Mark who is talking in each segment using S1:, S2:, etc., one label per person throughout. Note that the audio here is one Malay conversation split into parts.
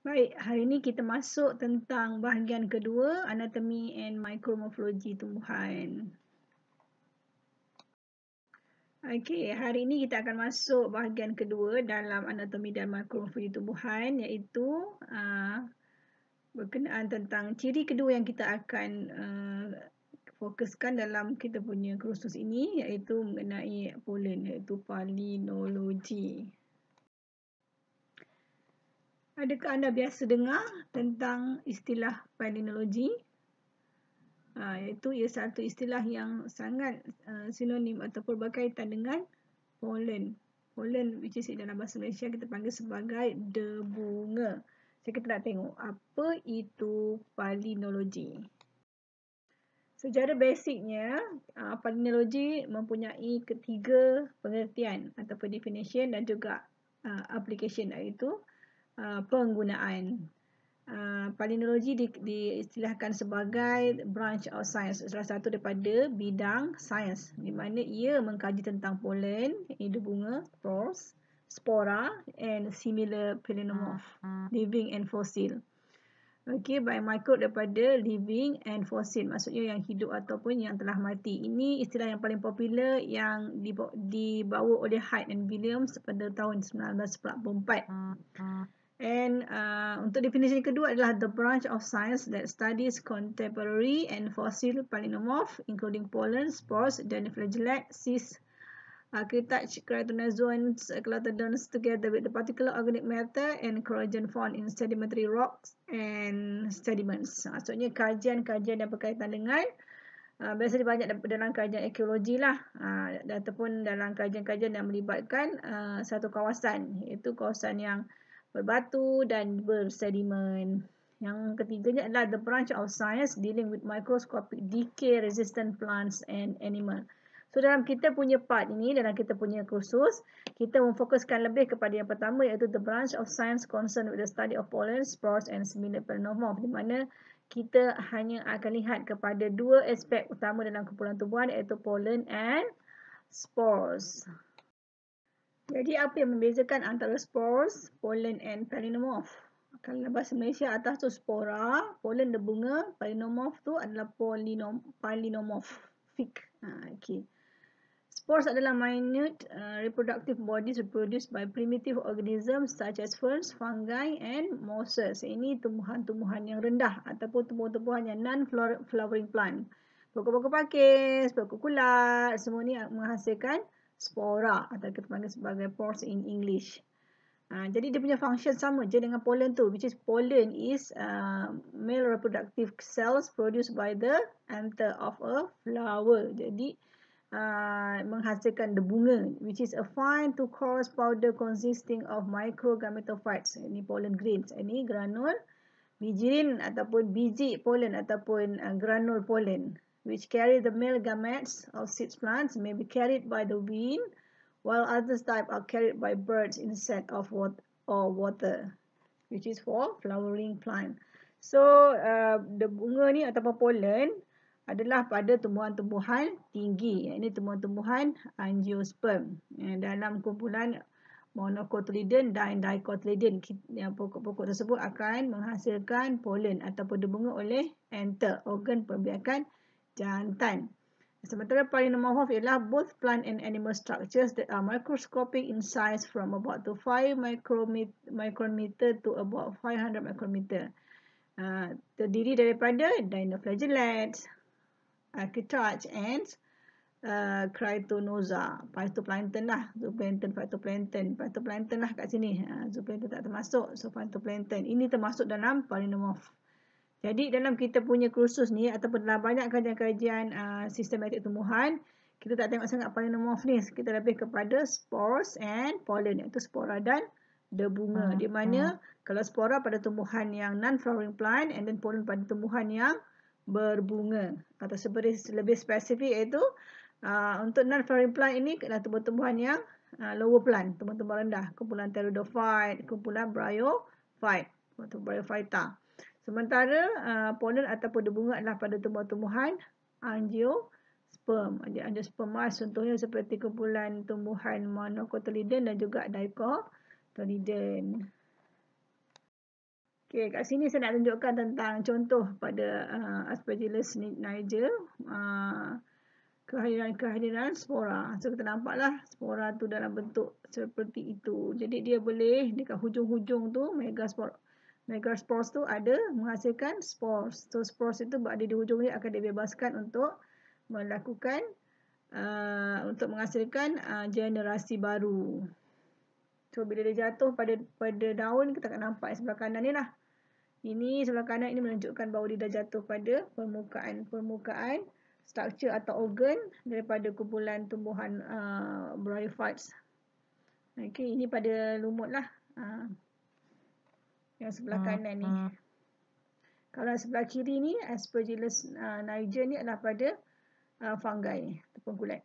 S1: Baik, hari ini kita masuk tentang bahagian kedua, anatomi and micromorphology tumbuhan. Okey, hari ini kita akan masuk bahagian kedua dalam anatomi dan micromorphology tumbuhan, iaitu berkenaan tentang ciri kedua yang kita akan fokuskan dalam kita punya kursus ini, iaitu mengenai pollen, iaitu palynology. Adakah anda biasa dengar tentang istilah palynology? Iaitu ia satu istilah yang sangat sinonim ataupun berkaitan dengan pollen. Pollen which is dalam bahasa Malaysia kita panggil sebagai debunga. So kita nak tengok apa itu palynology. Secara basiknya, palynology mempunyai ketiga pengertian ataupun definition dan juga application, iaitu penggunaan. Palynology diistilahkan sebagai branch of science, salah satu daripada bidang sains di mana ia mengkaji tentang pollen, iaitu bunga, spora and similar palynomorph, living and fossil. Okey, by microbe daripada living and fossil, maksudnya yang hidup ataupun yang telah mati. Ini istilah yang paling popular yang dibawa oleh Hyde and Williams pada tahun 1944. And untuk definisi kedua adalah the branch of science that studies contemporary and fossil palynomorph, including pollen, spores, then flagellate, cysts, Archaeopteryx, Cryptozoans, Clatodons, together with the particular organic matter and corrosion found in sedimentary rocks and sediments. Maksudnya kajian-kajian yang berkaitan dengan biasanya banyak dalam kajian arkeologi lah, ataupun dalam kajian-kajian yang melibatkan satu kawasan, iaitu kawasan yang berbatu dan bersedimen. Yang ketiganya adalah the branch of science dealing with microscopic decay resistant plants and animal. So dalam kita punya part ini, dalam kita punya kursus, kita memfokuskan lebih kepada yang pertama, iaitu the branch of science concerned with the study of pollen, spores and similar palynomorph, di mana kita hanya akan lihat kepada dua aspek utama dalam kumpulan tumbuhan, iaitu pollen and spores. Jadi apa yang membezakan antara spores, pollen and palynomorph? Kalau dalam bahasa Malaysia, atas tu spora, pollen dia bunga, palynomorph tu adalah palynomorphic. Okay. Spores adalah minute reproductive bodies reproduced by primitive organisms such as ferns, fungi and mosses. Ini tumbuhan-tumbuhan yang rendah ataupun tumbuhan-tumbuhan yang non-flowering plant. Pokok-pokok pakis, pokok kulat, semua ni menghasilkan spora atau kita panggil sebagai pores in English. Jadi dia punya function sama je dengan pollen tu, which is pollen is male reproductive cells produced by the anther of a flower. Jadi menghasilkan bunga, which is a fine to coarse powder consisting of microgametophytes. Ini pollen grains. Ini granul bijirin ataupun biji pollen ataupun granule pollen, which carry the male gametes of seed plants, may be carried by the wind, while other types are carried by birds instead of water, which is for flowering plant. So the bunga ni ataupun pollen adalah pada tumbuhan-tumbuhan tinggi. Ini tumbuhan-tumbuhan angiosperm. Dalam kumpulan monocotyledon dan dicotyledon, pokok-pokok tersebut akan menghasilkan pollen ataupun dibunga oleh anther, organ pembiakan jantan. Sementara palynomorph ialah both plant and animal structures that are microscopic in size from about 5 micrometer to about 500 micrometer. Terdiri daripada dinoflagellates, Archaeopteryx and Cryptozoa, phytoplankton lah, zooplankton, phytoplankton lah kat sini. Zooplankton tak termasuk, so phytoplankton. Ini termasuk dalam palynomorph. Jadi dalam kita punya kursus ni ataupun dalam banyak kajian-kajian sistematik tumbuhan, kita tak tengok sangat palynomorph ni, kita lebih kepada spores and pollen, iaitu spora dan debunga. Di mana kalau spora pada tumbuhan yang non-flowering plant and then pollen pada tumbuhan yang berbunga, atau lebih spesifik iaitu untuk non-flowering plant ini adalah tumbuh-tumbuhan yang lower plant, tumbuh-tumbuhan rendah, kumpulan pteridophyte, kumpulan bryophyte, bryophyta. Sementara pollen ataupun debunga adalah pada tumbuh-tumbuhan angiosperm. Angiosperm contohnya seperti kumpulan tumbuhan monocotyledon dan juga dicotyledon. Okey, kat sini saya nak tunjukkan tentang contoh pada Aspergillus niger. Kehadiran spora. So kita nampaklah spora tu dalam bentuk seperti itu. Jadi dia boleh dekat hujung-hujung tu megaspores tu ada menghasilkan spores. So spores itu berada di hujung dia akan dibebaskan untuk melakukan untuk menghasilkan generasi baru. So bila dia jatuh pada daun, kita akan nampak sebelah kanan ni lah. Ini sebelah kanan ini menunjukkan bahawa dia dah jatuh pada permukaan struktur atau organ daripada kumpulan tumbuhan bryophytes. Okey, ini pada lumut lah. Yang sebelah kanan ni. Kalau sebelah kiri ni Aspergillus niger ni adalah pada fungi ataupun kulit.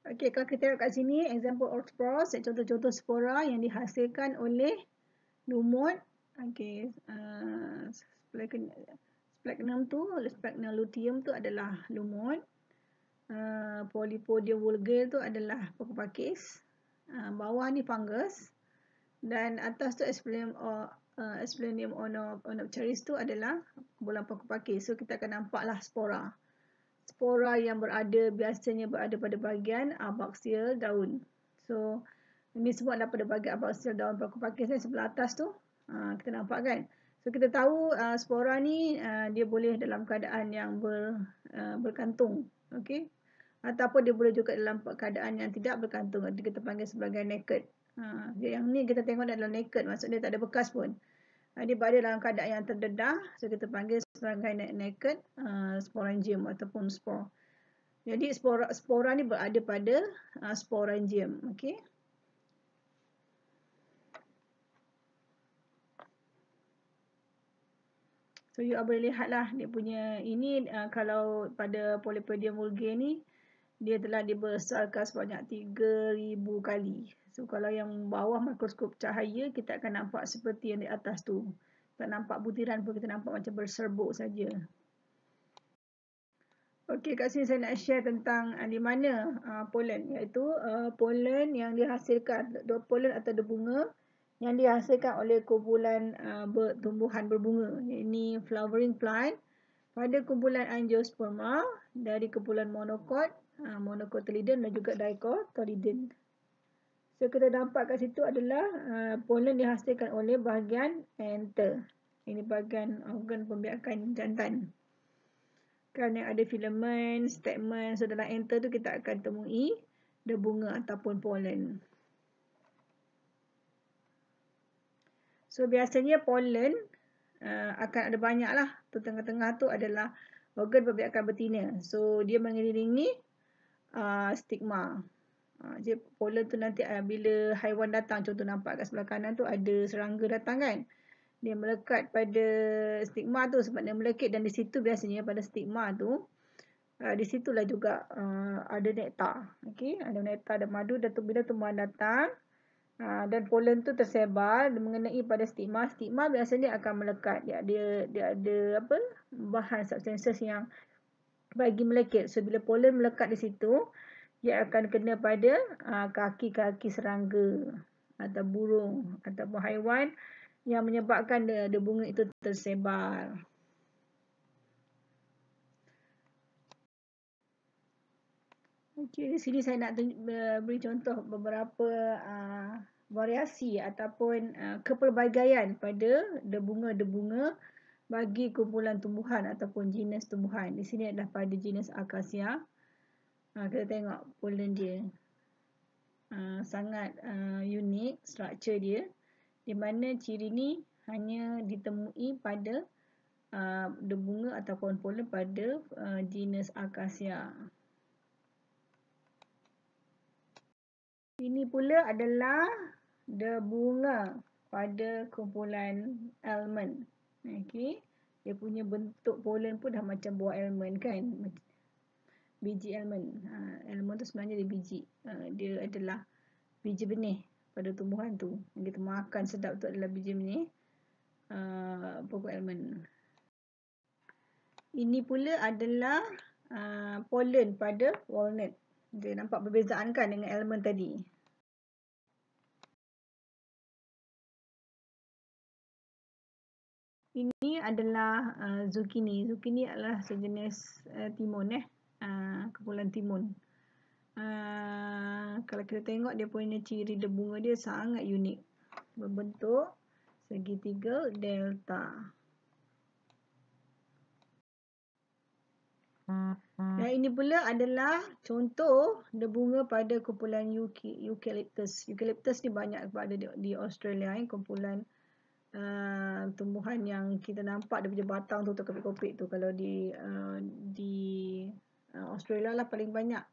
S1: Okey, kalau kita tengok kat sini example of spores, contoh-contoh spora yang dihasilkan oleh lumut. Okey, Sphagnum luteum tu adalah lumut. Polypodium vulgare tu adalah pokok pakis. Bawah ni fungus. Dan atas tu Asplenium onopteris tu adalah kumpulan pokok pakis. So kita akan nampaklah spora. Spora yang biasanya berada pada bahagian abaksial daun. So ini semua adalah pada bahagian abaksial daun pokok pakis ni sebelah atas tu. Kita nampak kan? So kita tahu spora ni dia boleh dalam keadaan yang berkantung. Okey. Ataupun dia boleh juga dalam keadaan yang tidak berkantung. Kita panggil sebagai naked. Yang ni kita tengok adalah naked, maksudnya tak ada bekas pun. Dia berada dalam keadaan yang terdedah, so kita panggil sebagai naked sporangium ataupun spore. Jadi spora ni berada pada sporangium. Okey. So you boleh lihatlah dia punya ini kalau pada Polypodium vulgare ni dia telah dibesarkan sebanyak 3,000 kali. So kalau yang bawah mikroskop cahaya kita akan nampak seperti yang di atas tu. Tak nampak butiran pun, kita nampak macam berserbuk saja. Okey, kat sini saya nak share tentang di mana pollen, iaitu pollen yang dihasilkan, pollen atau bunga yang dihasilkan oleh kumpulan tumbuhan berbunga. Ini flowering plant pada kumpulan angiosperma dari kumpulan monocot, monocotyledon dan juga dicotyledon. So kita nampak kat situ adalah pollen dihasilkan oleh bahagian anther. Ini bahagian organ pembiakan jantan. Kerana ada filament, stamen. So dalam anther tu kita akan temui bunga ataupun pollen. So biasanya pollen akan ada banyak lah. Tengah-tengah tu adalah organ pembiakan betina. So dia mengelilingi stigma. Jadi pollen tu nanti bila haiwan datang, contoh nampak kat sebelah kanan tu ada serangga datang kan. Dia melekat pada stigma tu sebab dia melekit, dan di situ biasanya pada stigma tu di situlah juga ada nektar. Okey, ada nektar, ada madu, dan bila tumbuhan datang dan pollen tu tersebar mengenai pada stigma. Stigma biasanya akan melekat. Dia ada bahan substances yang bagi melekit. So bila pollen melekat di situ, dia akan kena pada kaki-kaki serangga atau burung ataupun haiwan yang menyebabkan bunga itu tersebar. Okey, di sini saya nak beri contoh beberapa variasi ataupun kepelbagaian pada bunga bagi kumpulan tumbuhan ataupun jenis tumbuhan. Di sini adalah pada jenis Acacia. Kita tengok pollen dia. Sangat unik struktur dia, di mana ciri ni hanya ditemui pada bunga ataupun pollen pada jenis Acacia. Ini pula adalah bunga pada kumpulan almond. Okey, dia punya bentuk pollen pun dah macam buah almond kan, biji almond. Almond tu sebenarnya dia biji. Dia adalah biji benih pada tumbuhan tu. Yang kita makan sedap tu adalah biji benih pokok almond. Ini pula adalah pollen pada walnut. Dia nampak perbezaan kan dengan almond tadi. Ini adalah zucchini. Zucchini adalah sejenis timun kumpulan timun. Kalau kita tengok dia punya ciri bunga dia sangat unik. Berbentuk segitiga delta. Dan ini pula adalah contoh bunga pada kumpulan eucalyptus. Eucalyptus ni banyak pada di Australia, kumpulan tumbuhan yang kita nampak dia punya batang tu kopik-kopik tu. Kalau di Australia lah paling banyak.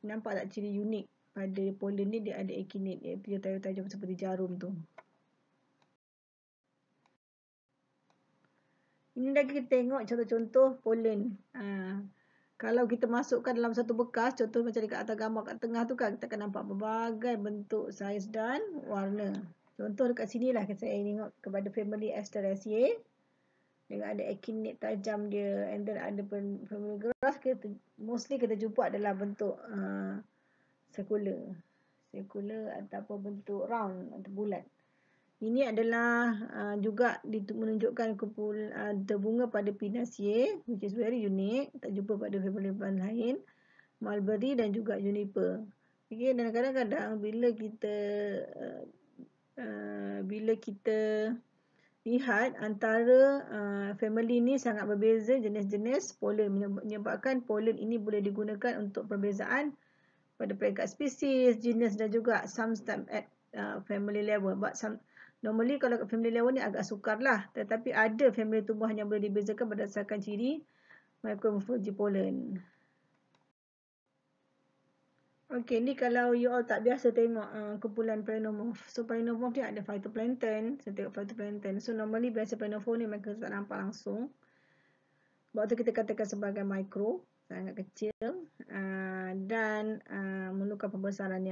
S1: Nampak tak ciri unik pada pollen ni, dia ada akinate, iaitu dia tajam-tajam seperti jarum tu. Ini lagi kita tengok contoh-contoh pollen. Kalau kita masukkan dalam satu bekas, contoh macam dekat atas gambar kat tengah tu kan, kita akan nampak berbagai bentuk, saiz dan warna. Contoh dekat sini lah saya tengok kepada family Asteraceae. Dengan ada akinate tajam dia, and then ada family grass, mostly kita jumpa adalah bentuk circular ataupun bentuk round atau bulat. Ini adalah juga menunjukkan bunga pada Pinaceae, which is very unique. Tak jumpa pada family plant lain, mulberry dan juga juniper. Okay, dan kadang-kadang bila kita lihat antara family ni sangat berbeza jenis-jenis pollen, menyebabkan pollen ini boleh digunakan untuk perbezaan pada peringkat spesies, jenis dan juga sometimes at family level. But normally kalau kat family level ni agak sukar lah. Tetapi ada family tumbuhan yang boleh dibezakan berdasarkan ciri micromorphology pollen. Okay, ni kalau you all tak biasa tengok kumpulan Phalaenomorph. So Phalaenomorph ni ada phytoplankton. Saya tengok phytoplankton. So normally biasa Phalaenomorph ni mereka tak nampak langsung. Sebab tu kita katakan sebagai micro, sangat kecil, dan memerlukan pembesaran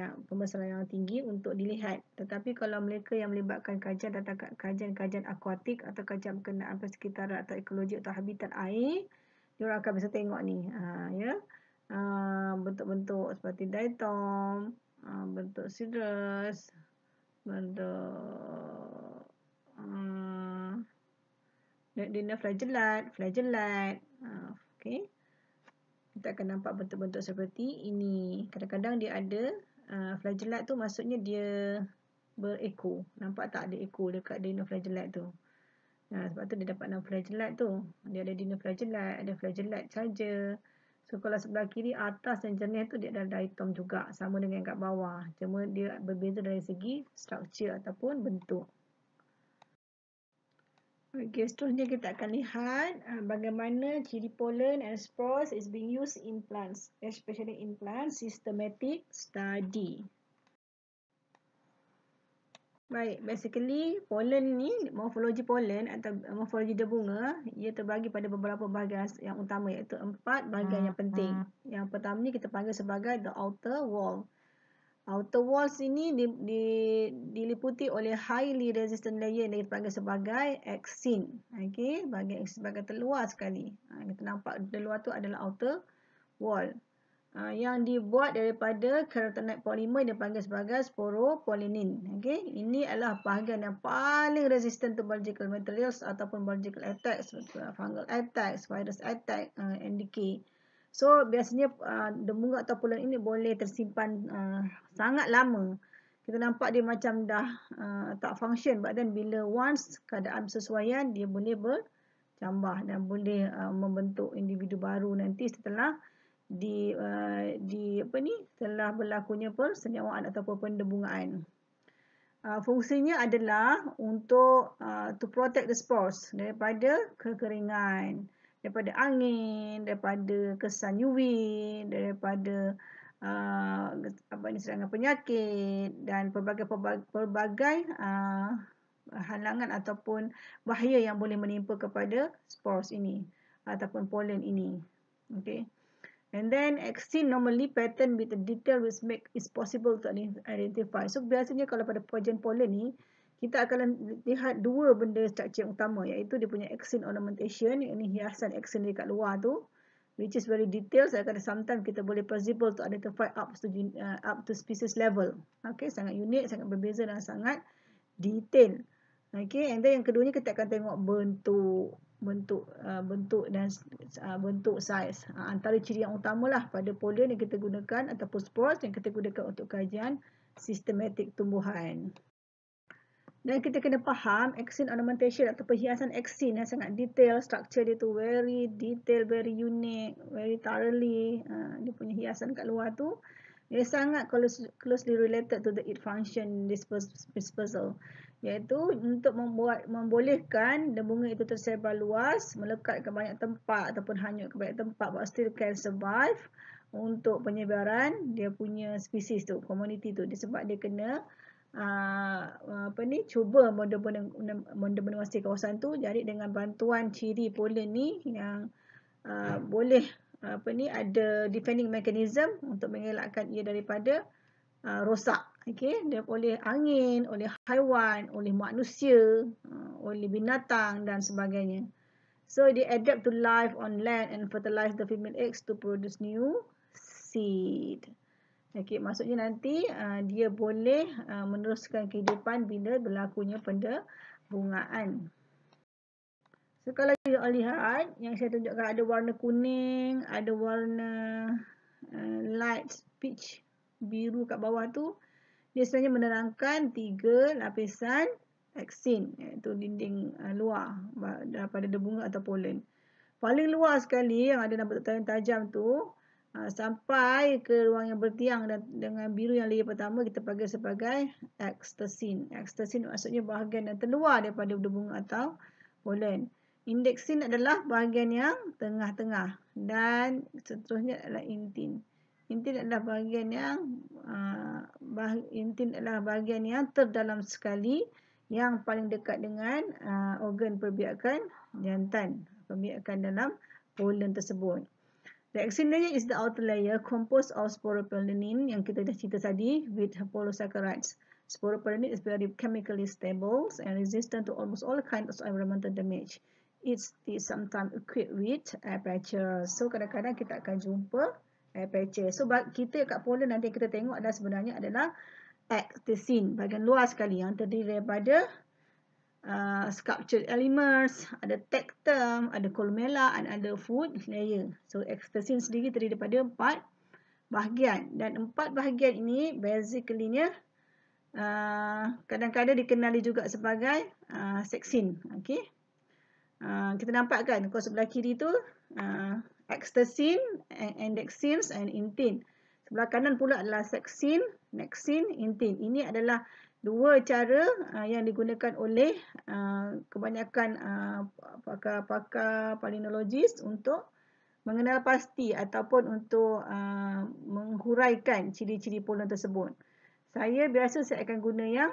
S1: yang tinggi untuk dilihat. Tetapi kalau mereka yang melibatkan kajian akuatik atau kajian berkenaan persekitaran atau ekologi atau habitat air, diorang akan bisa tengok ni, bentuk-bentuk seperti diatom, bentuk sidrus, bentuk dinoflagellat, flagellat. Okay. Kita akan nampak bentuk-bentuk seperti ini. Kadang-kadang dia ada flagellat tu, maksudnya dia berekor. Nampak tak ada ekor dekat dinoflagellat tu? Sebab tu dia dapat nama flagellat tu. Dia ada dinoflagellat, ada flagellat saja. So kalau sebelah kiri atas dan jernih tu dia ada diatom juga, sama dengan kat bawah. Cuma dia berbeza dari segi struktur ataupun bentuk. Okay, seterusnya kita akan lihat bagaimana ciri pollen and spores is being used in plants, especially in plant systematic study. Baik, basically pollen ni, morfologi pollen atau morfologi bunga, ia terbagi pada beberapa bahagian yang utama, iaitu 4 bahagian yang penting. Yang pertama ni kita panggil sebagai the outer wall. Outer walls ini diliputi oleh highly resistant layer yang dipanggil sebagai axin. Okey, bahagian sebagai terluar sekali. Kita nampak terluar tu adalah outer wall. Yang dibuat daripada carotenoid polymer yang dipanggil sebagai sporopollenin. Okey, ini adalah bahagian yang paling resistant to biological materials ataupun biological attacks, fungal attacks, virus attack, and decay. So biasanya bunga atau pollen ini boleh tersimpan sangat lama. Kita nampak dia macam dah tak function, but then bila once keadaan persesuaian, dia boleh bercambah dan boleh membentuk individu baru nanti setelah setelah berlakunya persenyawaan ataupun pendebungaan. Fungsinya adalah untuk to protect the spores daripada kekeringan, daripada angin, daripada kesan UV, daripada serangan penyakit dan pelbagai halangan ataupun bahaya yang boleh menimpa kepada spores ini ataupun pollen ini. Okay. And then axin normally pattern with a detail which make it possible to identify. So biasanya kalau pada bahagian pollen ni, kita akan lihat dua benda struktur yang utama, iaitu dia punya axin ornamentation, ini hiasan axin dekat luar tu, which is very detailed. Sometimes kita boleh possible to identify up to species level. Okay, sangat unik, sangat berbeza dan sangat detail. Okay, and then yang keduanya kita akan tengok bentuk dan bentuk saiz. Antara ciri yang utamalah pada pollen yang kita gunakan ataupun spores yang kita gunakan untuk kajian sistematik tumbuhan. Dan kita kena faham axin ornamentation atau perhiasan axin yang sangat detail, structure dia tu very detail, very unique, very thoroughly. Dia punya hiasan kat luar tu dia sangat closely related to the eat function dispersal, iaitu untuk membolehkan bunga itu tersebar luas, melekat ke banyak tempat ataupun hanyut ke banyak tempat, but still can survive untuk penyebaran dia punya spesies tu, community tu, disebab dia kena cuba menguasai kawasan tu. Jadi dengan bantuan ciri pollen ni yang boleh ada defending mechanism untuk mengelakkan ia daripada rosak. Okay, dia oleh angin, oleh haiwan, oleh manusia, oleh binatang dan sebagainya. So they adapt to life on land and fertilize the female eggs to produce new seed. Okay, maksudnya nanti dia boleh meneruskan kehidupan bila berlakunya pendebungaan. So kalau kita lihat yang saya tunjukkan ada warna kuning, ada warna light peach biru kat bawah tu, dia sebenarnya menerangkan 3 lapisan axin, iaitu dinding luar daripada bunga atau pollen. Paling luar sekali yang ada nampak tajam tu sampai ke ruang yang bertiang dan dengan biru yang layer pertama kita panggil sebagai ekstasin. Ekstasin maksudnya bahagian yang terluar daripada bunga atau pollen. Indeksin adalah bahagian yang tengah-tengah dan seterusnya adalah intin. Intin adalah bahagian yang terdalam sekali yang paling dekat dengan organ perbiakan jantan, perbiakan dalam pollen tersebut. The axin layer is the outer layer composed of sporopollenin yang kita dah cerita tadi with polysaccharides. Sporopollenin is very chemically stable and resistant to almost all kinds of environmental damage. It is sometimes equipped with aperture. So kadang-kadang kita akan jumpa aperture. So kita kat pollen nanti kita tengok adalah sebenarnya adalah ekstasin, bahagian luar sekali yang terdiri daripada sculptured elements, ada tectum, ada columella, dan ada food layer. So ekstasin sendiri terdiri daripada 4 bahagian dan 4 bahagian ini basically-nya kadang-kadang dikenali juga sebagai seksin. Okay. Kita nampak kan kalau sebelah kiri tu ekstasin, endexins and intin. Sebelah kanan pula adalah seksin, nexin, intin. Ini adalah 2 cara yang digunakan oleh kebanyakan pakar-pakar palynologis untuk mengenal pasti ataupun untuk menghuraikan ciri-ciri pollen tersebut. Saya akan guna yang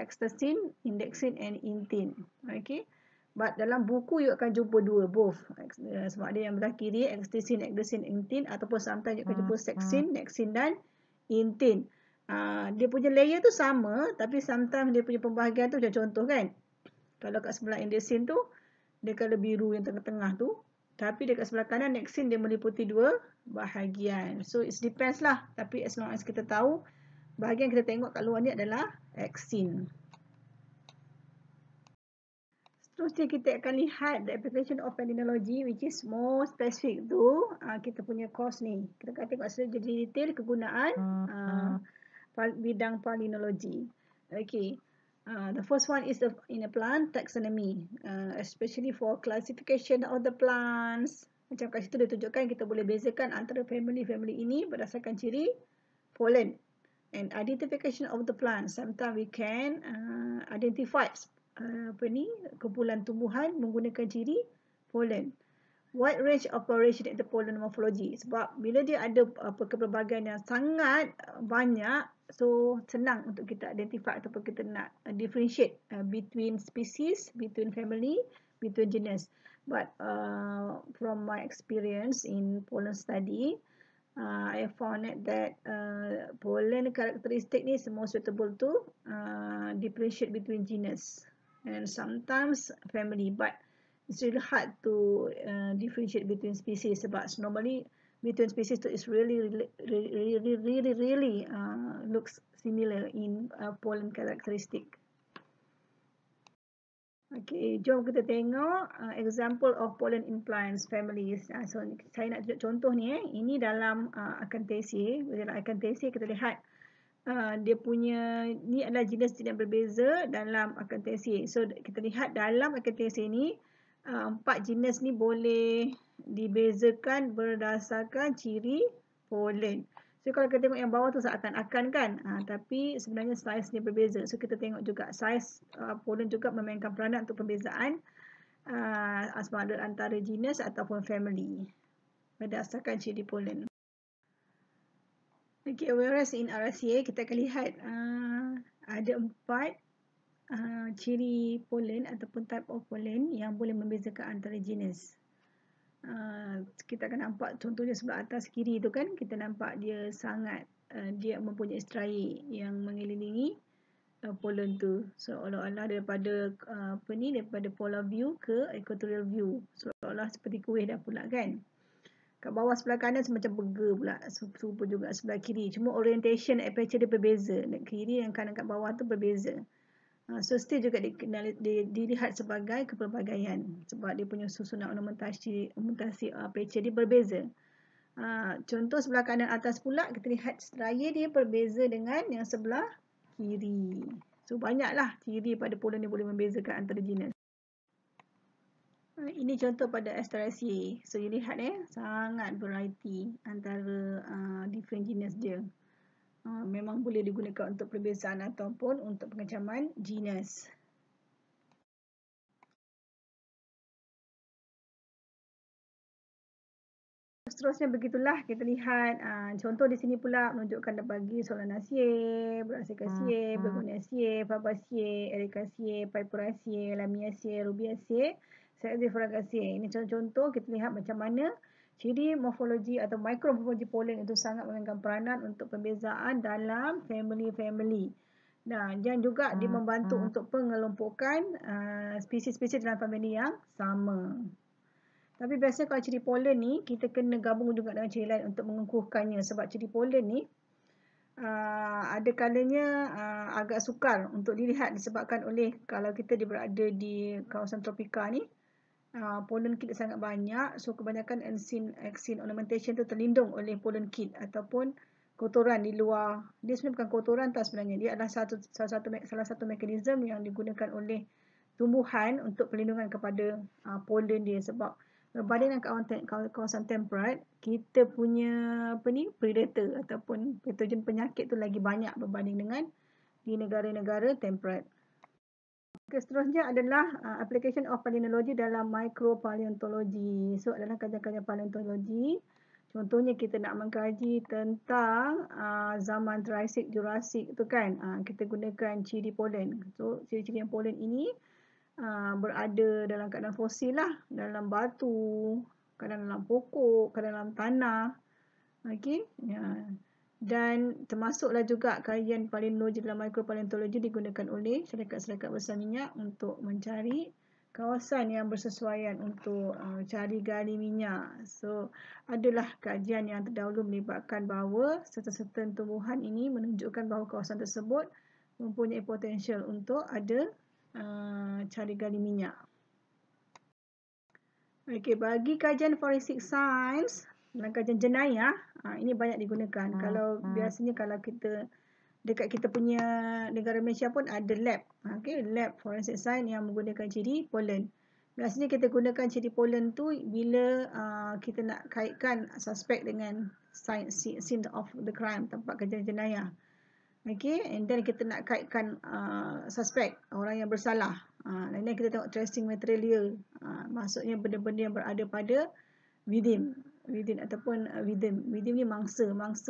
S1: ekstasin, indexin and intin. Okay. But dalam buku you akan jumpa both. Sebab ada yang belah kiri ekstasin, ekstasin, intin, ataupun sometimes you akan jumpa seksin, nexin dan intin. Dia punya layer tu sama, tapi sometimes dia punya pembahagian tu macam contoh kan. Kalau kat sebelah indexin tu dia color biru yang tengah-tengah tu, tapi dekat sebelah kanan nexin dia meliputi 2 bahagian. So it depends lah, tapi as long as kita tahu bahagian kita tengok kat luar ni adalah axin. Seterusnya kita akan lihat the application of palynology which is more specific tu kita punya course ni. Kita akan tengok secara detail kegunaan bidang palynology. Okay. The first one is in a plant taxonomy, especially for classification of the plants. Macam kat situ dia tunjukkan kita boleh bezakan antara family ini berdasarkan ciri pollen. And identification of the plants. Sometimes we can identify kumpulan tumbuhan menggunakan ciri pollen. Wide range of variation in the pollen morphology. Sebab bila dia ada kepelbagaian yang sangat banyak, so senang untuk kita identify ataupun kita nak differentiate between species, between family, between genus. But from my experience in pollen study, I found that pollen characteristic ni is more suitable to differentiate between genus and sometimes family, but it's really hard to differentiate between species sebab normally between species tu is really looks similar in pollen characteristic. Okey, jom kita tengok example of pollen in plants families. So saya nak tunjuk contoh ni. Ini dalam Acanthaceae. Dalam Acanthaceae kita lihat dia punya ni adalah jenis-jenis berbeza dalam Acanthaceae. So kita lihat dalam Acanthaceae ni 4 jenis ni boleh dibezakan berdasarkan ciri pollen. So kalau kita tengok yang bawah tu seakan-akan kan, tapi sebenarnya saiz dia berbeza. So kita tengok juga saiz pollen juga memainkan peranan untuk pembezaan sama ada antara jenis ataupun family berdasarkan ciri pollen. Okay, whereas in RCA kita akan lihat ada 4 ciri pollen ataupun type of pollen yang boleh membezakan antara jenis. Kita akan nampak contohnya sebelah atas kiri tu kan, kita nampak dia sangat dia mempunyai striae yang mengelilingi pollen tu. So seolah-olah daripada daripada polar view ke equatorial view, seolah-olah seperti kuih dah pula kan. Kat bawah sebelah kanan semacam burger pula, serupa juga sebelah kiri, cuma orientation aperture dia berbeza. Kiri dan kanan kat bawah tu berbeza. So still juga dilihat sebagai kepelbagaian sebab dia punya susunan ornamentasi aperture dia berbeza. Contoh sebelah kanan atas pula kita lihat striae dia berbeza dengan yang sebelah kiri. So banyaklah ciri pada pollen ni boleh membezakan antara jenis. Ini contoh pada Asteraceae. So you lihat sangat variety antara different jenis dia. Memang boleh digunakan untuk perbezaan ataupun untuk pengecaman jenis. Seterusnya begitulah kita lihat contoh di sini pula menunjukkan bagi Solanaceae, Brassicaceae, Begoniaceae, Fabaceae, Ericaceae, Purpuraceae, Lamiaceae, Rubiaceae, Saxifragaceae. Ini contoh-contoh kita lihat macam mana ciri morfologi atau mikromorfologi pollen itu sangat memainkan peranan untuk pembezaan dalam family-family. Dan juga dia membantu untuk pengelompokan spesies-spesies dalam family yang sama. Tapi biasanya kalau ciri pollen ni kita kena gabung juga dengan ciri lain untuk mengukuhkannya, sebab ciri pollen ni ada kalanya agak sukar untuk dilihat disebabkan oleh kalau kita berada di kawasan tropika ni, pollen kit sangat banyak. So kebanyakan exin ornamentation tu terlindung oleh pollen kit ataupun kotoran di luar. Dia sebenarnya bukan kotoran tau sebenarnya. Dia adalah salah satu mekanisme yang digunakan oleh tumbuhan untuk perlindungan kepada pollen dia. Sebab berbanding dengan kawasan temperate, kita punya predator ataupun patogen penyakit tu lagi banyak berbanding dengan di negara-negara temperate. Okay, seterusnya adalah application of palynology dalam micropaleontology. So adalah kajian-kajian paleontologi. Contohnya kita nak mengkaji tentang zaman Triassic, Jurassic tu kan. Kita gunakan ciri pollen. So ciri-ciri pollen ini berada dalam keadaan fosil lah, dalam batu, kadang dalam pokok, kadang dalam tanah. Okey, dan termasuklah juga kajian palynologi dalam micropaleontology digunakan oleh syarikat-syarikat besar minyak untuk mencari kawasan yang bersesuaian untuk cari gali minyak. So adalah kajian yang terdahulu melibatkan bahawa certain tumbuhan ini menunjukkan bahawa kawasan tersebut mempunyai potensial untuk ada cari gali minyak. Okey, bagi kajian forensic science, dalam kajian jenayah, ini banyak digunakan. Kalau biasanya kalau kita dekat kita punya negara Malaysia pun ada lab. Okey, lab forensic science yang menggunakan ciri pollen. Biasanya kita gunakan ciri pollen tu bila kita nak kaitkan suspek dengan scene of the crime, tempat kejadian jenayah. Okay, and then kita nak kaitkan suspek, orang yang bersalah. Dan then kita tengok tracing material. Maksudnya benda-benda yang berada pada within ataupun within ni mangsa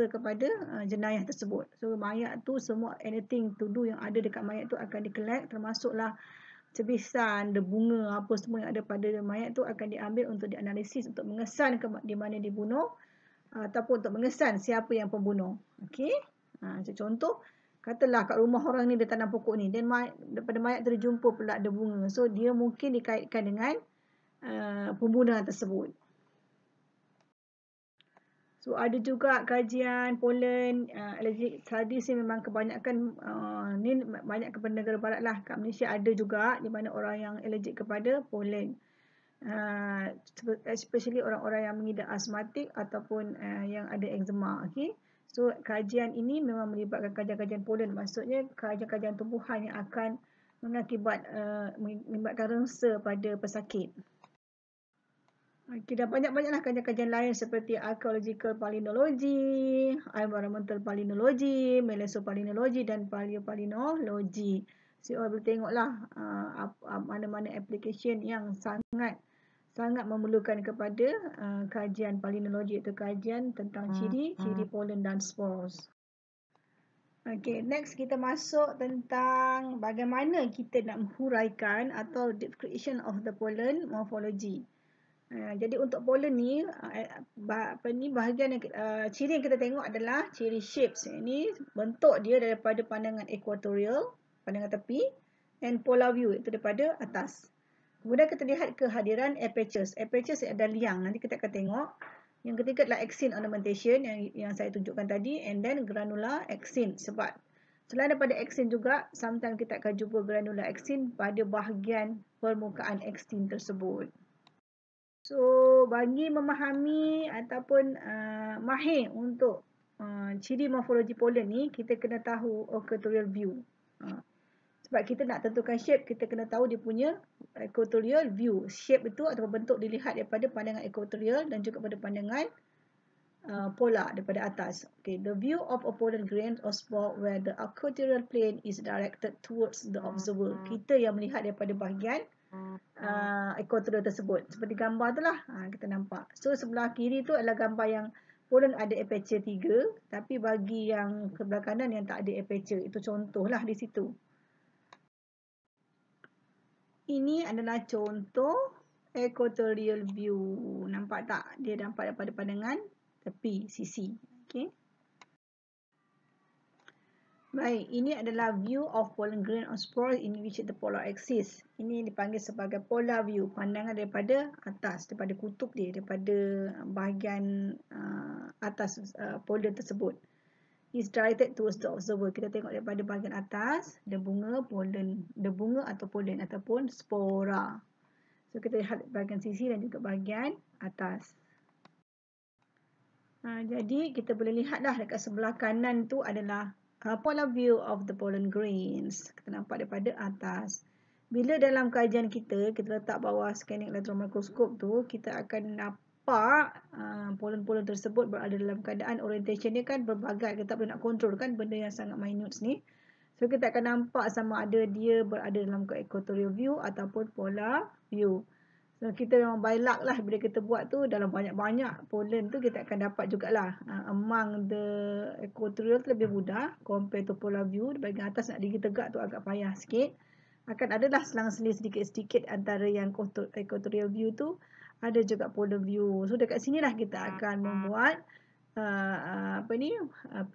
S1: kepada jenayah tersebut. So mayat tu semua anything to do yang ada dekat mayat tu akan di-collect, termasuklah cebisan, bunga, apa semua yang ada pada mayat tu akan diambil untuk dianalisis untuk mengesan di mana dibunuh ataupun untuk mengesan siapa yang pembunuh. Okey. Contoh, katalah kat rumah orang ni dia tanam pokok ni, dan daripada mayat tu dia jumpa pula ada bunga. So dia mungkin dikaitkan dengan pembunuhan tersebut. So ada juga kajian pollen allergic studies ni memang kebanyakan ni banyak kepada negara barat lah. Kat Malaysia ada juga di mana orang yang allergic kepada pollen. Especially orang-orang yang mengidap asmatik ataupun yang ada eczema. Okay. So kajian ini memang melibatkan kajian-kajian pollen. Maksudnya kajian-kajian tumbuhan yang akan mengakibatkan rengsa pada pesakit. Okay, dan banyak-banyaklah kajian-kajian lain seperti archaeological palynology, environmental palynology, mesopalynology dan paleopalynology. So, boleh tengoklah mana-mana application yang sangat memerlukan kepada kajian palynology, iaitu kajian tentang ciri pollen dan spores. Okay, next kita masuk tentang bagaimana kita nak menghuraikan atau description of the pollen morphology. Jadi untuk pollen ni, bahagian yang ciri yang kita tengok adalah ciri shapes. Ini bentuk dia daripada pandangan equatorial, pandangan tepi, and polar view, itu daripada atas. Kemudian kita lihat kehadiran apertures. Apertures ada liang, nanti kita akan tengok. Yang ketiga adalah axine ornamentation yang saya tunjukkan tadi, and then granular axine. Sebab selain daripada axine juga, sometimes kita akan jumpa granular axine pada bahagian permukaan axine tersebut. So, bagi memahami ataupun mahir untuk ciri morfologi pollen ni, kita kena tahu equatorial view. Sebab kita nak tentukan shape, kita kena tahu dia punya equatorial view. Shape itu atau bentuk dilihat daripada pandangan equatorial dan juga pada pandangan polar daripada atas. Okay, the view of a pollen grain or spore where the equatorial plane is directed towards the observer. Kita yang melihat daripada bahagian equatorial tersebut. Seperti gambar tu lah, kita nampak. So sebelah kiri tu adalah gambar yang pollen ada aperture 3, tapi bagi yang sebelah kanan yang tak ada aperture, itu contohlah di situ. Ini adalah contoh equatorial view. Nampak tak? Dia nampak daripada pandangan tepi, sisi. Okay. Baik, ini adalah view of pollen grain or spore in which the polar axis. Ini dipanggil sebagai polar view, pandangan daripada atas, daripada kutub dia, daripada bahagian atas pollen tersebut. Is directed towards the observer. Kita tengok daripada bahagian atas, ada bunga atau pollen ataupun spora. So kita lihat bahagian sisi dan juga bahagian atas. Jadi kita boleh lihat dah dekat sebelah kanan tu adalah polar view of the pollen grains. Kita nampak daripada atas. Bila dalam kajian kita letak bawah scanning electron microscope tu, kita akan nampak pollen-pollen tersebut berada dalam keadaan orientation dia kan berbagai. Kita tak boleh nak control kan benda yang sangat minute ni. So kita akan nampak sama ada dia berada dalam equatorial view ataupun polar view. So kita memang by luck lah bila kita buat tu, dalam banyak-banyak pollen tu kita akan dapat jugalah. Among the equatorial tu lebih mudah compare to polar view. Di bahagian atas nak diri tegak tu agak payah sikit. Akan adalah selang-seling sedikit-sedikit antara yang equatorial view tu, ada juga polar view. So dekat sinilah kita akan membuat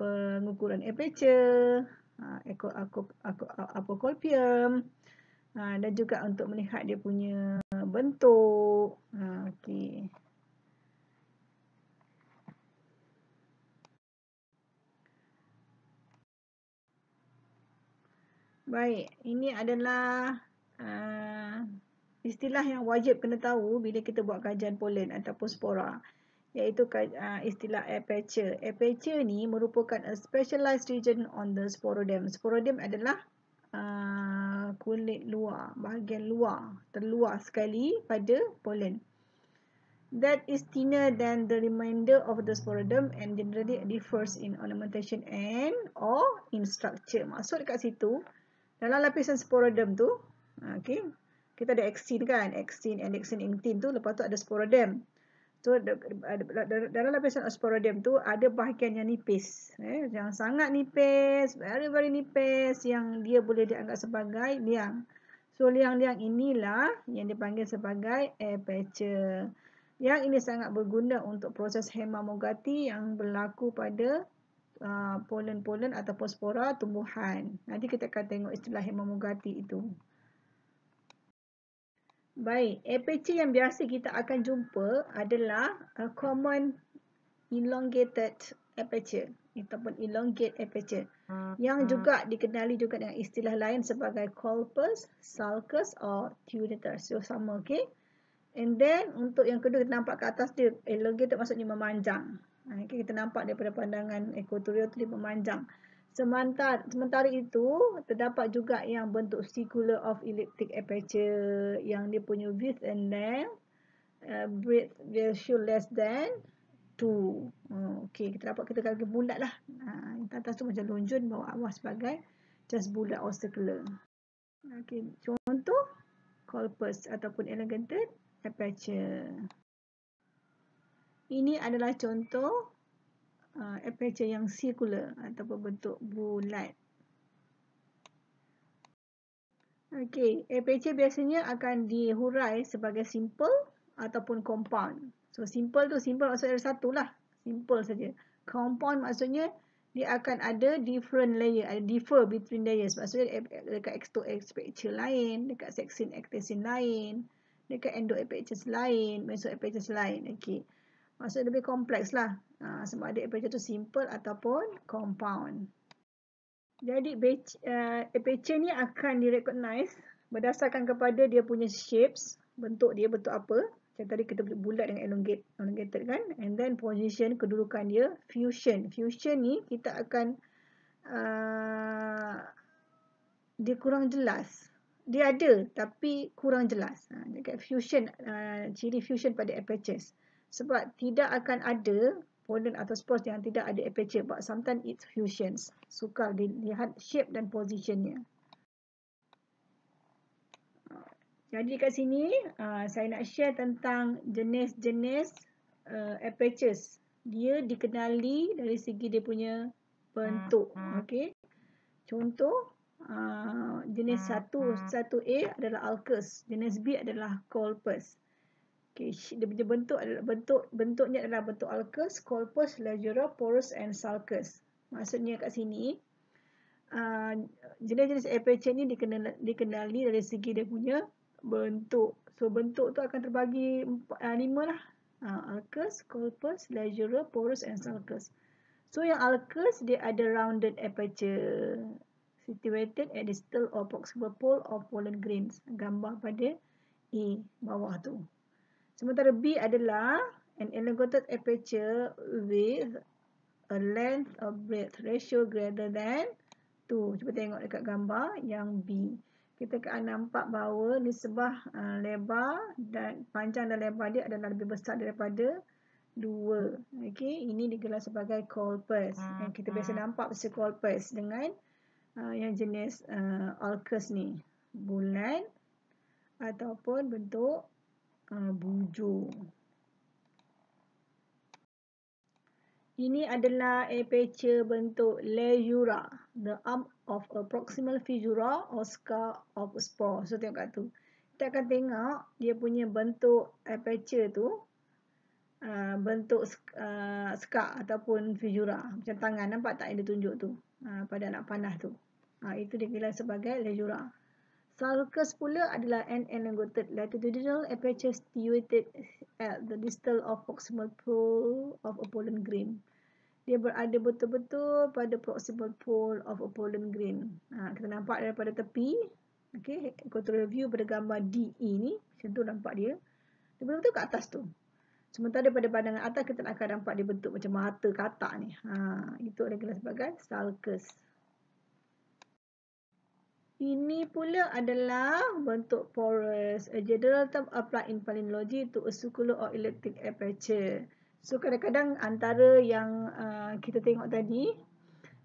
S1: pengukuran aperture, apocolpium, dan juga untuk melihat dia punya bentuk. Okey. Baik, ini adalah istilah yang wajib kena tahu bila kita buat kajian pollen ataupun spora, iaitu istilah aperture. Aperture ni merupakan a specialized region on the sporoderm. Sporoderm adalah kulit luar, bahagian luar, terluar sekali pada pollen. That is thinner than the remainder of the sporoderm and generally differs in ornamentation and or in structure. Maksud dekat situ, dalam lapisan sporoderm tu, okay, kita ada axine kan, axine, annexin, actin tu, lepas tu ada sporoderm. So dalam lapisan sporoderm tu ada bahagian yang nipis, yang sangat nipis, very nipis, yang dia boleh dianggap sebagai liang. So liang-liang inilah yang dipanggil sebagai aperture. Yang ini sangat berguna untuk proses hemamogati yang berlaku pada pollen-pollen ataupun spora tumbuhan. Nanti kita akan tengok istilah hemamogati itu. Baik, aperture yang biasa kita akan jumpa adalah common elongated aperture ataupun elongate aperture yang juga dikenali juga dengan istilah lain sebagai corpus, sulcus or tunator. So sama, okey. And then untuk yang kedua kita nampak ke atas dia elongated maksudnya memanjang. Okay, kita nampak daripada pandangan equatorial tu dia memanjang. Sementara itu terdapat juga yang bentuk circular of elliptic aperture yang dia punya width and length breadth ratio less than 2. Okey, kita dapat kita kali bulat lah. Yang atas tu macam lonjong, bawah sebagai just bulat or circular. Okey, contoh corpus ataupun elongated aperture. Ini adalah contoh aperture yang circular ataupun bentuk bulat. Okey, aperture biasanya akan dihurai sebagai simple ataupun compound. So simple tu simple maksudnya ada satu lah. Simple saja. Compound maksudnya dia akan ada different layer, ada differ between layers. Maksudnya dekat exto-aperture lain, dekat seksin actin lain, dekat endo-aperture lain, meso-aperture lain. Okey. Maksudnya lebih kompleks lah. Sama ada aperture tu simple ataupun compound. Jadi aperture ni akan direcognize berdasarkan kepada dia punya shapes, bentuk dia bentuk apa. Macam tadi kita bulat dengan elongated kan. And then position, kedudukan dia, fusion. Fusion ni kita akan dia kurang jelas. Dia ada tapi kurang jelas. Dekat fusion, ciri fusion pada apertures. Sebab tidak akan ada pollen atau spores yang tidak ada aperture, but sometimes it's fusions. Sukar dilihat shape dan positionnya. Jadi kat sini saya nak share tentang jenis-jenis apertures. Dia dikenali dari segi dia punya bentuk. Okey. Contoh jenis 1A adalah ulcus, jenis B adalah corpus. Okay, dia punya bentuknya adalah bentuk ulcus, corpus, leggera, porous and sulcus. Maksudnya kat sini jenis-jenis aperture ni dikenali dari segi dia punya bentuk. So bentuk tu akan terbagi 5 lah. Ulcus, corpus, leggera, porous and sulcus. So yang ulcus dia ada rounded aperture situated at distal or proximal pole of pollen grains. Gambar pada A bawah tu. Sementara B adalah an elongated aperture with a length of breadth ratio greater than 2. Cuba tengok dekat gambar yang B. Kita akan nampak bahawa nisbah lebar dan panjang dan lebar dia adalah lebih besar daripada 2. Okey, ini digelar sebagai corpus. Yang kita biasa nampak pasal corpus dengan yang jenis ulcus ni. Bulat ataupun bentuk bujur. Ini adalah aperture bentuk leggera, the arm of a proximal fissura or scar of a spore. So tengok kat tu. Kita akan tengok dia punya bentuk aperture tu, bentuk scar ataupun fissura. Macam tangan, nampak tak yang dia tunjuk tu? Pada anak panah tu. Itu digelar sebagai leggera. Sulcus pula adalah an elongated latitudinal aperture situated at the distal or proximal pole of a pollen grain. Dia berada betul-betul pada proximal pole of a pollen grain. Kita nampak daripada tepi. Okay, equatorial view pada gambar DE ni. Macam tu nampak dia. Dia betul-betul kat atas tu. Sementara pada pandangan atas kita akan nampak dia bentuk macam mata katak ni. Itu adalah sebagai sulcus. Ini pula adalah bentuk porous. A general term applied in palynology to a circular or elliptic aperture. So kadang-kadang antara yang kita tengok tadi,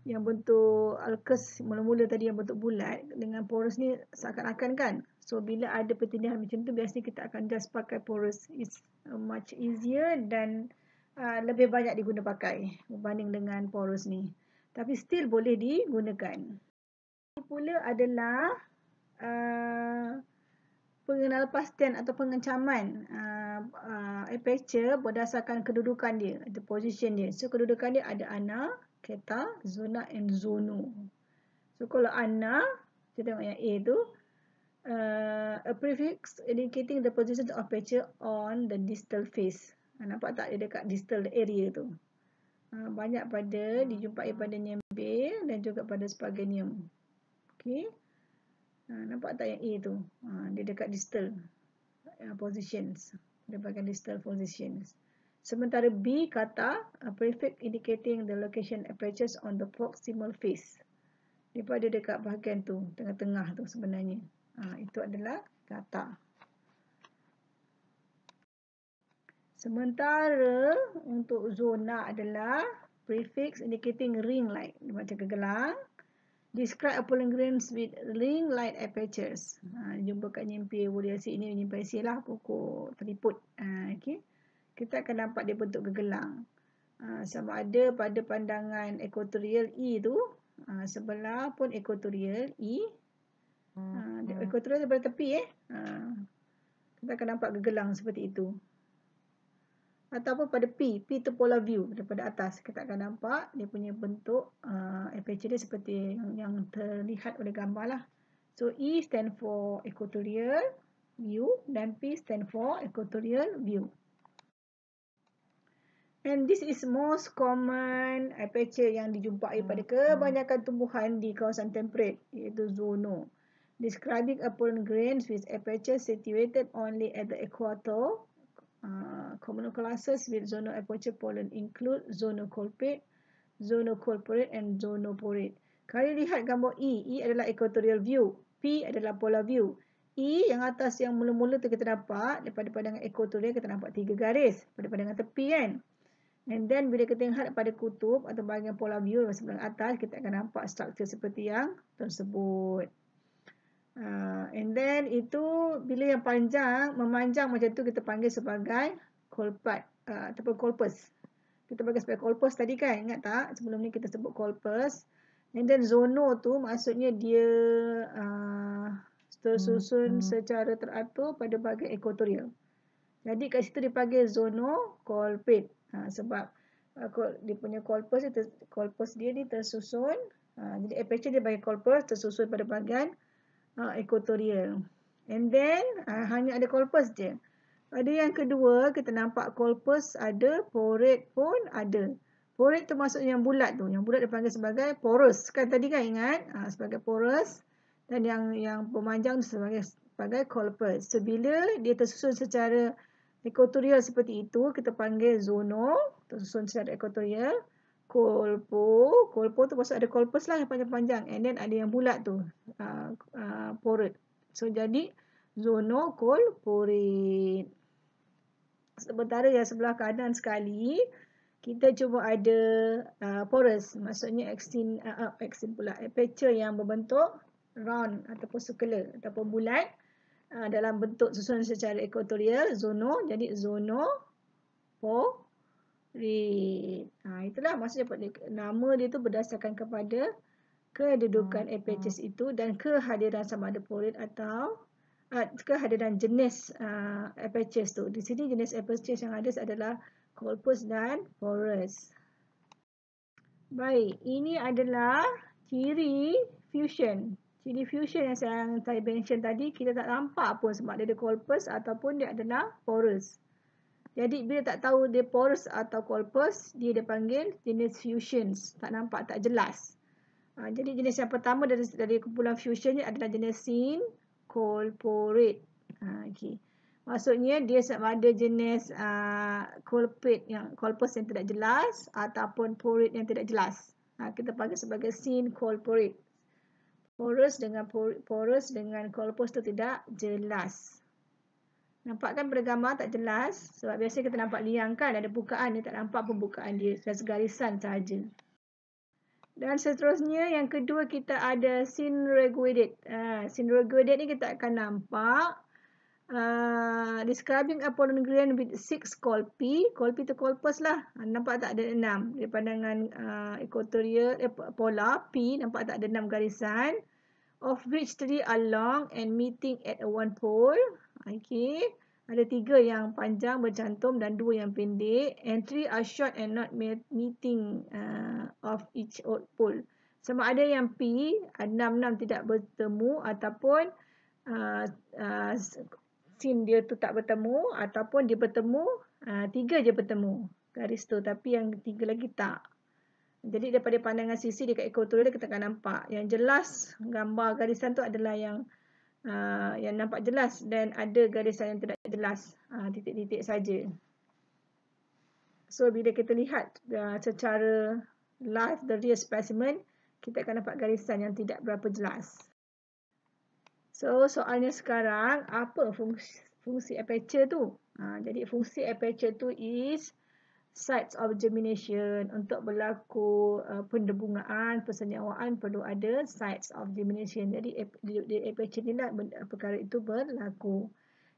S1: yang bentuk ulcus mula-mula tadi yang bentuk bulat dengan porous ni seakan-akan kan. So bila ada pertindihan macam tu biasanya kita akan just pakai porous. It's much easier dan lebih banyak diguna pakai berbanding dengan porous ni. Tapi still boleh digunakan. Ini pula adalah pengenalpastian atau pengencaman aperture berdasarkan kedudukan dia, the position dia. So kedudukan dia ada ana, keta, zona and zono. So kalau ana, kita tengok yang A tu, a prefix indicating the position of aperture on the distal face. Nampak tak dia dekat distal area tu. Banyak pada dijumpai pada niambil dan juga pada sparganium. Okey. Nampak tak yang A tu? Dia dekat distal positions. Dia bahagian distal positions. Sementara B kata prefix indicating the location apertures on the proximal face. Dia pada dekat bahagian tu, tengah-tengah tu sebenarnya. Itu adalah kata. Sementara untuk zona adalah prefix indicating ring light. Dia macam kegelang. Describe a pollen grains with ring light apertures. Jumpa kat nyimpi Woolliaceae ini nyimpi lah pokok teriput. Okay. Kita akan nampak dia bentuk gegelang. Sama ada pada pandangan equatorial E tu, sebelah pun equatorial E. Equatorial daripada tepi kita akan nampak gegelang seperti itu. Ataupun pada P tu polar view daripada atas. Kita akan nampak dia punya bentuk aperture dia seperti yang terlihat oleh gambar lah. So E stand for equatorial view dan P stand for equatorial view. And this is most common aperture yang dijumpai pada kebanyakan tumbuhan di kawasan temperate, iaitu zono. Describing a pollen grains with aperture situated only at the equator. Common classes with zonal aperture pollen include zonocolpate, zonocolporate and zonoporate. Kalau lihat gambar E adalah equatorial view, P adalah polar view. E yang atas yang mula-mula tu kita dapat daripada pandangan equatorial kita nampak 3 garis pada pandangan tepi kan. And then bila kita lihat pada kutub atau bahagian polar view sebelah atas kita akan nampak struktur seperti yang tersebut. And then itu bila yang panjang, memanjang macam tu kita panggil sebagai colpat ataupun corpus. Kita panggil sebagai corpus tadi kan, ingat tak? Sebelum ni kita sebut corpus. And then zono tu maksudnya dia tersusun secara teratur pada bahagian equatorial. Jadi kat situ dipanggil zonocolpate. Sebab dia punya corpus dia ni tersusun. Jadi aperture dia bagi corpus tersusun pada bahagian equatorial. And then hanya ada corpus je. Pada yang kedua kita nampak corpus ada, porate pun ada. Porate tu maksudnya yang bulat tu. Yang bulat dipanggil sebagai porous. Kan tadi kan ingat? Sebagai porous. Dan yang pemanjang sebagai corpus. So bila dia tersusun secara equatorial seperti itu kita panggil zono, tersusun secara equatorial. Kolpo tu maksud ada corpus lah yang panjang-panjang, and then ada yang bulat tu porate. So jadi zonocolporate. Sementara yang sebelah kanan sekali kita cuma ada porous, maksudnya extend pula aperture yang berbentuk round ataupun circular ataupun bulat dalam bentuk susunan secara equatorial, zono, jadi zonoporate. Itulah maksudnya nama dia tu berdasarkan kepada kedudukan apertures itu dan kehadiran sama ada porate atau kehadiran jenis apertures tu. Di sini jenis apertures yang ada adalah corpus dan porous. Baik, ini adalah ciri fusion. Ciri fusion yang saya mention tadi kita tak nampak pun sebab dia ada corpus ataupun dia adalah porous. Jadi bila tak tahu dia porous atau corpus, dia dipanggil jenis fusions. Tak nampak, tak jelas. Jadi jenis yang pertama dari kumpulan fusion ni adalah jenis syncolporate. Okay. Maksudnya dia sama ada jenis colpate yang corpus yang tidak jelas ataupun porate yang tidak jelas. Kita panggil sebagai syncolporate. Porous dengan corpus tu tidak jelas. Nampak kan pada gambar tak jelas? Sebab biasa kita nampak liang kan, ada bukaan, dia tak nampak pembukaan dia, garisan sahaja. Dan seterusnya yang kedua kita ada synreguidate. Synreguidate ni kita akan nampak describing a pollen grain with 6 colpi. Colpi tu corpus lah. Nampak tak ada 6. Dari pandangan equatorial polar P nampak tak ada 6 garisan. Of which 3 are long and meeting at one pole. Okay. Ada 3 yang panjang bercantum dan 2 yang pendek. And 3 are short and not meeting of each pole. Sama ada yang P 6 tidak bertemu ataupun sin dia tu tak bertemu ataupun dia bertemu 3 je bertemu. garis tu, tapi yang 3 lagi tak. Jadi daripada pandangan sisi dekat equatorial kita akan nampak. Yang jelas gambar garisan tu adalah yang nampak jelas, dan ada garisan yang tidak jelas, titik-titik saja. So bila kita lihat secara live the real specimen, kita akan dapat garisan yang tidak berapa jelas. So soalnya sekarang, apa fungsi aperture tu? Jadi fungsi aperture tu is sites of germination. Untuk berlaku pendebungaan, persenyawaan perlu ada sites of germination. Jadi di aperture ni lah perkara itu berlaku.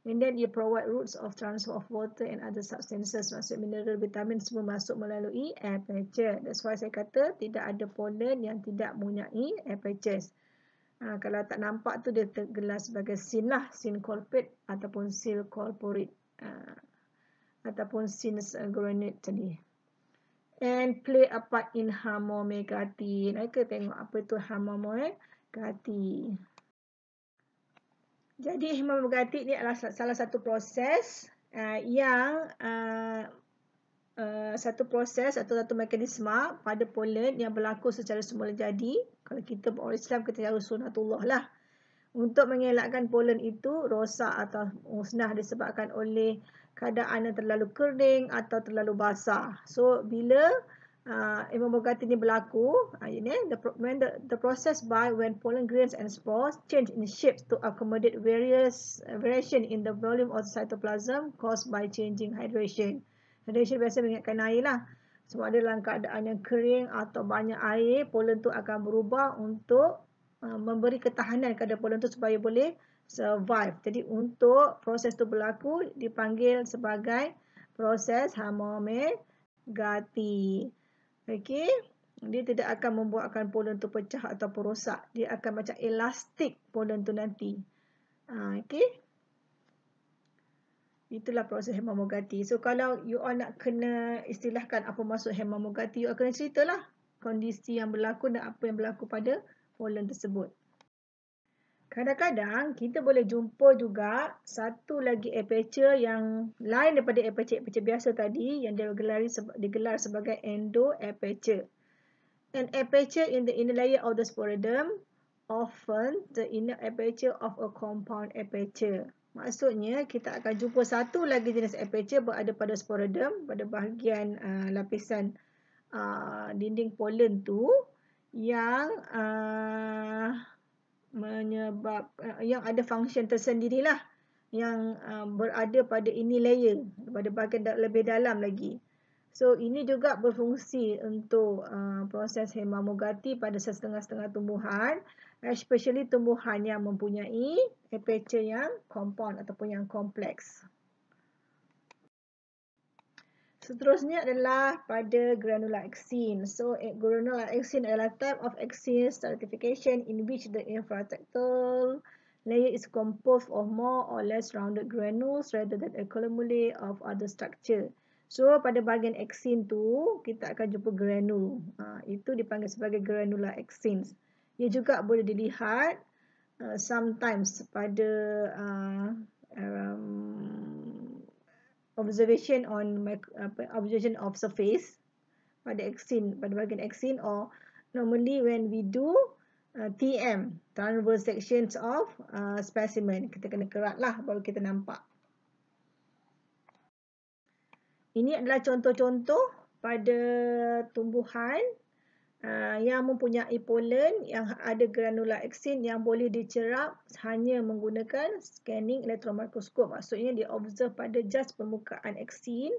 S1: And then ia provide routes of transfer of water and other substances. Maksud mineral, vitamin semua masuk melalui aperture. That's why saya kata tidak ada pollen yang tidak mempunyai apertures. Kalau tak nampak tu dia tergelar sebagai sin lah, sin corporate ataupun sil corporate ataupun sin granate tadi. And play a part in Hamarmogati. Mereka tengok apa tu Hamarmogati. Jadi Hamarmogati ni adalah salah satu proses yang satu proses atau satu mekanisme pada pollen yang berlaku secara semula jadi. Kalau kita orang Islam, kita harus sunatullah lah. Untuk mengelakkan pollen itu rosak atau musnah disebabkan oleh keadaan yang terlalu kering atau terlalu basah. So bila Hamarmogati ni berlaku, the process by when pollen grains and spores change in shapes to accommodate variation in the volume of cytoplasm caused by changing hydration. Hydration biasa mengingatkan air lah. Sebab ada dalam keadaan yang kering atau banyak air, pollen tu akan berubah untuk memberi ketahanan kepada pollen tu supaya boleh survive. Jadi untuk proses tu berlaku dipanggil sebagai proses Hamarmogati. Okey, dia tidak akan membuatkan pollen tu pecah ataupun rosak. Dia akan macam elastik pollen tu nanti. Okey. Itulah proses Hamarmogati. So kalau you all nak kena istilahkan apa maksud Hamarmogati, you all kena ceritalah kondisi yang berlaku dan apa yang berlaku pada pollen tersebut. Kadang-kadang kita boleh jumpa juga satu lagi aperture yang lain daripada aperture biasa tadi yang digelar sebagai endoaperture. An aperture in the inner layer of the sporidom, often the inner aperture of a compound aperture. Maksudnya kita akan jumpa satu lagi jenis aperture berada pada sporidom, pada bahagian lapisan dinding pollen tu yang yang ada function tersendirilah, yang berada pada inner layer, pada bahagian lebih dalam lagi. So ini juga berfungsi untuk proses Hamarmogati pada setengah-setengah tumbuhan, especially tumbuhan yang mempunyai aperture yang compound ataupun yang kompleks. Seterusnya adalah pada granular axene. So granular axene adalah type of axene stratification in which the infratectal layer is composed of more or less rounded granules rather than a cumulative of other structure. So pada bahagian axene tu kita akan jumpa granule. Itu dipanggil sebagai granular axenes. Ia juga boleh dilihat sometimes pada observation of surface pada axene, pada bahagian axene, or normally when we do TM, transverse sections of specimen, kita kena kerat lah baru kita nampak. Ini adalah contoh-contoh pada tumbuhan yang mempunyai pollen yang ada granular axene yang boleh dicerap hanya menggunakan scanning electron microscope. Maksudnya dia observe pada just permukaan axene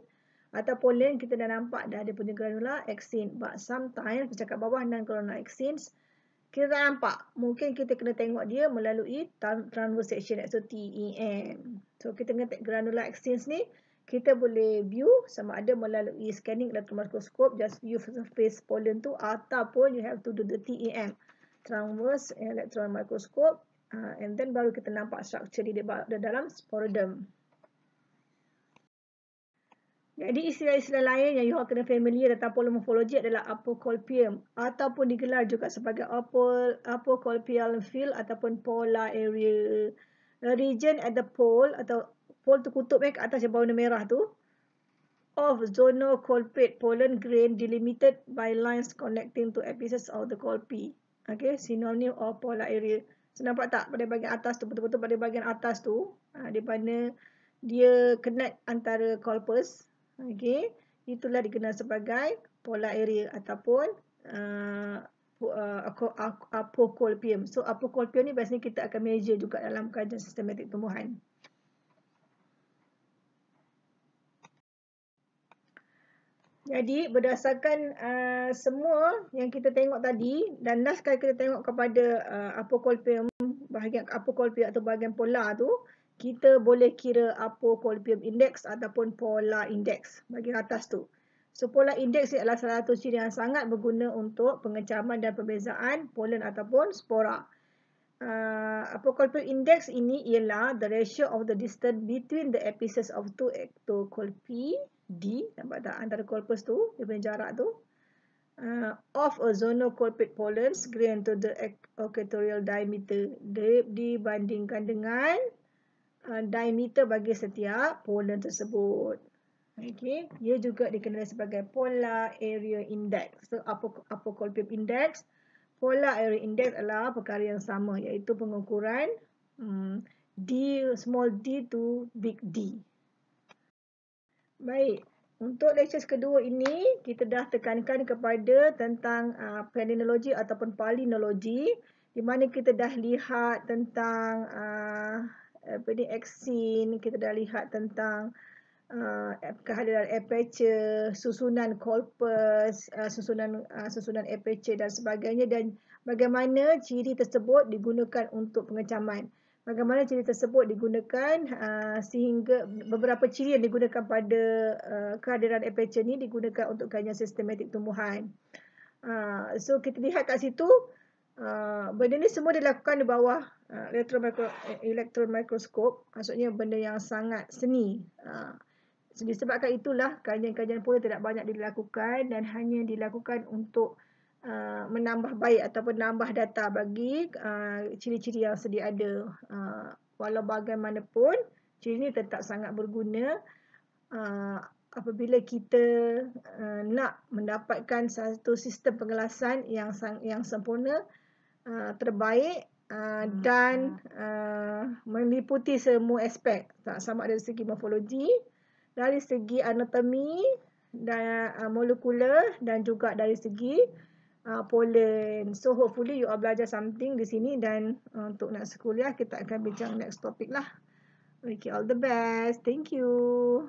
S1: atau pollen, kita dah nampak dah dia punya granular axene. But sometimes kat bawah non-granular axenes kita tak nampak. Mungkin kita kena tengok dia melalui transverse section, iaitu TEM. So kita kena tengok granular axenes ni, kita boleh view sama ada melalui scanning electron microscope, just view surface pollen tu, ataupun you have to do the TEM, transverse electron microscope, and then baru kita nampak structure di dalam sporidom. Jadi istilah-istilah lain yang you kena familiar tentang polymorphology adalah apocolpium, ataupun digelar juga sebagai apocolpial field ataupun polar area. A region at the pole, atau pole tu kutub ke atas yang berwarna merah tu, of zonocolpate pollen grain delimited by lines connecting to apices of the colpy. Okay, synonym of polar area. So, nampak tak pada bahagian atas tu, betul-betul pada bahagian atas tu, di mana dia connect antara corpus. Okay, itulah dikenal sebagai polar area ataupun apocolpium. So, apocolpium ni biasanya kita akan measure juga dalam kajian sistematik tumbuhan. Jadi berdasarkan semua yang kita tengok tadi, dan last kali kita tengok kepada apocolpium, bahagian apocolpium atau bahagian polar tu, kita boleh kira apocolpium index ataupun polar index bahagian atas tu. So polar index ni adalah salah satu ciri yang sangat berguna untuk pengecaman dan pembezaan pollen ataupun spora. Apocolpium index ini ialah the ratio of the distance between the apices of two ectocolpi, D, nampak tak antara corpus tu, dia punya jarak tu, of a zonocolpate pollens grain to the equatorial diameter, dibandingkan dengan diameter bagi setiap pollen tersebut. Okay, ia juga dikenali sebagai polar area index. So apocolpium index, polar area index adalah perkara yang sama, iaitu pengukuran D, small d to big D. Baik, untuk lecture kedua ini kita dah tekankan kepada tentang palynologi ataupun palynologi, di mana kita dah lihat tentang axin, kita dah lihat tentang kehadiran aperture, susunan corpus, susunan aperture dan sebagainya, dan bagaimana ciri tersebut digunakan untuk pengecaman. Bagaimana ciri tersebut digunakan sehingga beberapa ciri yang digunakan pada kehadiran aperture ni digunakan untuk kajian sistematik tumbuhan. So kita lihat kat situ, benda ni semua dilakukan di bawah elektron mikroskop, maksudnya benda yang sangat seni. Disebabkan itulah kajian-kajian pun tidak banyak dilakukan dan hanya dilakukan untuk menambah baik ataupun menambah data bagi ciri-ciri yang sedia ada. Walau bagaimanapun, ciri ini tetap sangat berguna apabila kita nak mendapatkan satu sistem pengelasan yang sempurna, terbaik dan meliputi semua aspek, sama ada dari segi morfologi, dari segi anatomi dan molekular, dan juga dari segi pollen. So hopefully you all belajar something di sini, dan untuk next kuliah kita akan bincang next topik lah. Okay, all the best. Thank you.